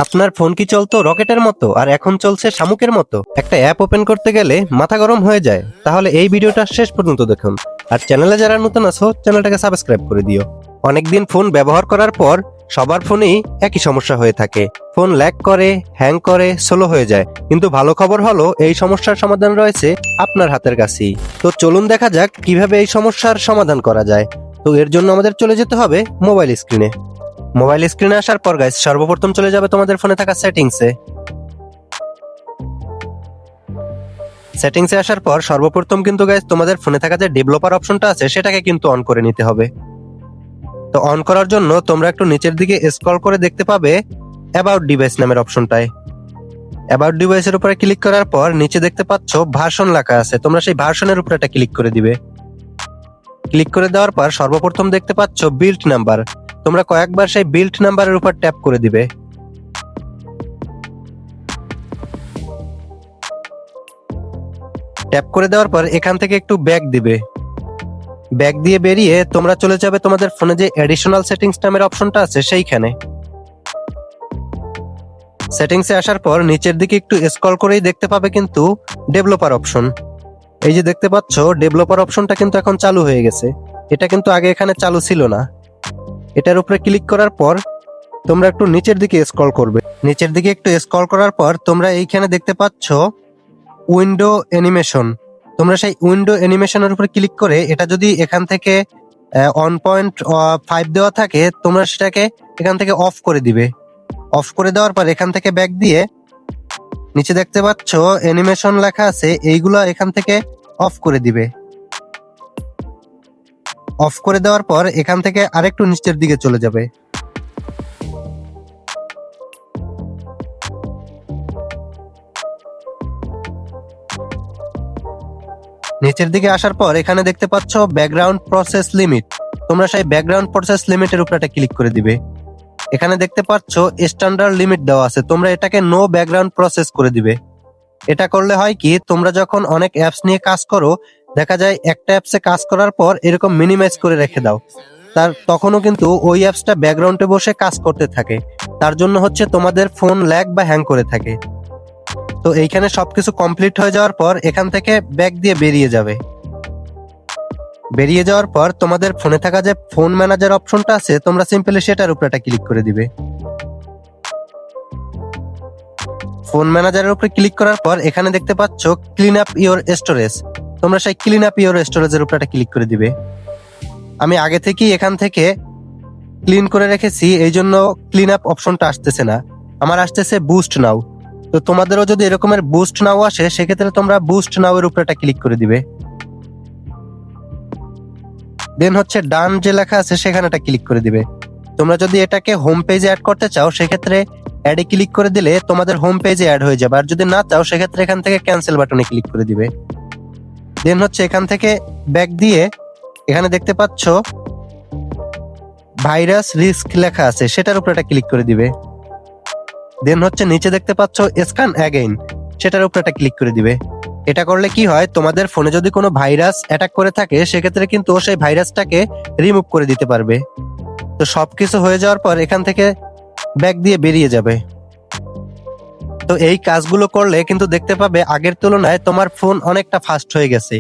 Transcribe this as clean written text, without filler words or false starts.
আপনার ফোন কি চলতো রকেটের মতো আর এখন চলছে শামুকের মতো? একটা অ্যাপ ওপেন করতে গেলে মাথা গরম হয়ে যায়? তাহলে এই ভিডিওটা শেষ পর্যন্ত দেখুন। আর চ্যানেলে যারা নতুন আছো চ্যানেলটাকে সাবস্ক্রাইব করে দিও। অনেকদিন ফোন ব্যবহার করার পর সবার ফোনেই একই সমস্যা হয়ে থাকে। ফোন ল্যাগ করে, হ্যাং করে, স্লো হয়ে যায়। কিন্তু ভালো খবর হলো এই সমস্যার সমাধান রয়েছে আপনার হাতের কাছেই। তো চলুন দেখা যাক কিভাবে এই সমস্যার সমাধান করা যায়। তো এর জন্য আমাদের চলে যেতে হবে মোবাইল স্ক্রিনে। মোবাইল স্ক্রিনে আসার পর গাইস সর্বপ্রথম চলে যাবে তোমাদের ফোনে থাকা সেটিংসে। সেটিংসে আসার পর সর্বপ্রথম কিন্তু গাইস তোমাদের ফোনে থাকা যে ডেভেলপার অপশনটা আছে সেটাকে কিন্তু অন করে নিতে হবে। তো অন করার জন্য তোমরা একটু নিচের দিকে স্ক্রল করে দেখতে পাবে অ্যাবাউট ডিভাইস নামের অপশনটায়। অ্যাবাউট ডিভাইসের উপরে ক্লিক করার পর নিচে দেখতে পাচ্ছ ভার্সন লেখা আছে, তোমরা সেই ভার্সনের উপরে একটা ক্লিক করে দিবে। ক্লিক করে দেওয়ার পর সর্বপ্রথম দেখতে পাচ্ছ বিল্ড নাম্বার, তোমরা কয়েকবার সেই বিল্ড নাম্বারের উপর ট্যাপ করে দিবে। ট্যাপ করে দেওয়ার পর এখান থেকে একটু ব্যাক দিবে। ব্যাক দিয়ে বেরিয়ে তোমরা চলে যাবে তোমাদের ফোনে যে অ্যাডিশনাল সেটিংস নামের অপশনটা আছে সেইখানে। সেটিংসে আসার পর নিচের দিকে একটু স্ক্রল করেই দেখতে পাবে কিন্তু ডেভেলপার অপশন। এই যে দেখতে পাচ্ছ ডেভেলপার অপশনটা কিন্তু এখন চালু হয়ে গেছে। এটা কিন্তু আগে এখানে চালু ছিল না। এটার উপরে ক্লিক করার পর তোমরা একটু নিচের দিকে স্ক্রল করবে। নিচের দিকে একটু স্ক্রল করার পর তোমরা এইখানে দেখতে পাচ্ছ উইন্ডো অ্যানিমেশন। তোমরা সেই উইন্ডো অ্যানিমেশনের উপরে ক্লিক করে এটা যদি এখান থেকে 1.5 দেওয়া থাকে তোমরা সেটাকে এখান থেকে অফ করে দিবে। অফ করে দেওয়ার পর এখান থেকে ব্যাক দিয়ে নিচে দেখতে পাচ্ছ অ্যানিমেশন লেখা আছে, এইগুলো এখান থেকে অফ করে দিবে। অফ করে দেওয়ার পর এখান থেকে আরেকটু নিচের দিকে চলে যাবে। নিচের দিকে আসার পর এখানে দেখতে পাচ্ছ ব্যাকগ্রাউন্ড প্রসেস লিমিট, তোমরা সেই ব্যাকগ্রাউন্ড প্রসেস লিমিটের উপর একটা ক্লিক করে দিবে। এখানে দেখতে পাচ্ছ স্ট্যান্ডার্ড লিমিট দেওয়া আছে, তোমরা এটাকে নো ব্যাকগ্রাউন্ড প্রসেস করে দিবে। এটা করলে হয় কি, তোমরা যখন অনেক অ্যাপস নিয়ে কাজ করো দেখা যায় একটা অ্যাপসে কাজ করার পর এরকম মিনিমাইজ করে রেখে দাও, তখনও কিন্তু ওই অ্যাপসটা ব্যাকগ্রাউন্ডে বসে কাজ করতে থাকে। তার জন্য হচ্ছে তোমাদের ফোন ল্যাগ বা হ্যাং করে থাকে। তো এইখানে সবকিছু কমপ্লিট হয়ে যাওয়ার পর এখান থেকে ব্যাক দিয়ে বেরিয়ে যাবে। বেরিয়ে যাওয়ার পর তোমাদের ফোনে থাকা যে ফোন ম্যানেজার অপশনটা আছে তোমরা সিম্পলি সেটার উপরে একটা ক্লিক করে দিবে। ফোন ম্যানেজারের উপরে ক্লিক করার পর এখানে দেখতে পাচ্ছ ক্লিন আপ ইওর স্টোরেজ, তোমরা সেই ক্লিন আপ ইওর স্টোরেজের উপরে একটা ক্লিক করে দিবে। আমি আগে থেকেই এখান থেকে ক্লিন করে রেখেছি, এই জন্য ক্লিন আপ অপশনটা আসতেছে না, আমার আসতেছে বুস্ট নাও। তো তোমাদেরও যদি এরকমের বুস্ট নাও আসে সেক্ষেত্রে তোমরা বুস্ট নাও এর উপরে একটা ক্লিক করে দিবে। দেন হচ্ছে ডান যে লেখা আছে সেখানে একটা ক্লিক করে দিবে। তোমরা যদি এটাকে হোম পেজে অ্যাড করতে চাও সেক্ষেত্রে অ্যাডে ক্লিক করে দিলে তোমাদের হোম পেজে অ্যাড হয়ে যাবে, আর যদি না চাও সেক্ষেত্রে এখান থেকে ক্যান্সেল বাটনে ক্লিক করে দিবে। দেন হচ্ছে এখান থেকে ব্যাক দিয়ে এখানে দেখতে পাচ্ছ ভাইরাস রিস্ক লেখা আছে সেটার উপরে একটা ক্লিক করে দিবে। দেন হচ্ছে নিচে দেখতে পাচ্ছ স্ক্যান অ্যাগেইন, সেটার উপরে একটা ক্লিক করে দিবে। এটা করলে কি হয়, তোমাদের ফোনে যদি কোনো ভাইরাস অ্যাটাক করে থাকে সেক্ষেত্রে কিন্তু সেই ভাইরাসটাকে রিমুভ করে দিতে পারবে। তো সবকিছু হয়ে যাওয়ার পর এখান থেকে ব্যাক দিয়ে বেরিয়ে যাবে। তো এই কাজগুলো করলে কিন্তু দেখতে পাবে আগের তুলনায় তোমার ফোন অনেকটা ফাস্ট হয়ে গেছে।